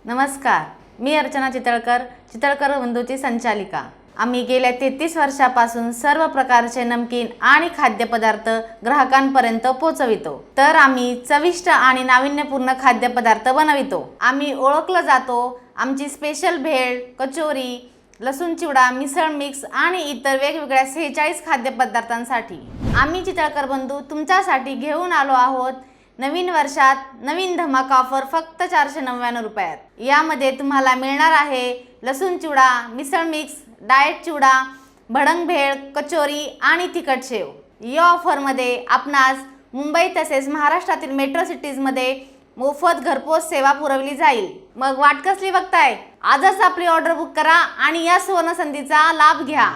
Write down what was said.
नमस्कार, मी अर्चना चितळकर बंधूची संचालिका। आम्ही गेल्या 33 वर्षापासून सर्व प्रकारचे नमकीन आणि खाद्यपदार्थ ग्राहकांपर्यंत पोहोचवितो। तर आम्ही चविष्ट आणि नाविन्यपूर्ण खाद्यपदार्थ बनवितो। आम्ही ओळखलं जातो आमची स्पेशल भेळ, कचोरी, लसूण चिवडा, मिसळ मिक्स आणि इतर वेगवेगळ्या 46 खाद्यपदार्थांसाठी। आम्ही चितळकर बंधू तुमच्यासाठी घेऊन आलो आहोत नवीन वर्षात नवीन धमाका ऑफर फक्त 499 रुपयात। यामध्ये तुम्हाला मिळणार आहे लसूण चिवडा, मिसळ मिक्स, डाएट चिवडा, भडंग भेळ, कचोरी आणि तिखट शेव। या ऑफरमध्ये आपणास मुंबई तसेच महाराष्ट्रातील मेट्रो सिटीजमध्ये मोफत घरपोच सेवा पुरवली जाईल। मग वाट कसली बघताय? आजच आपली ऑर्डर बुक करा आणि या सुवर्ण संधीचा लाभ घ्या।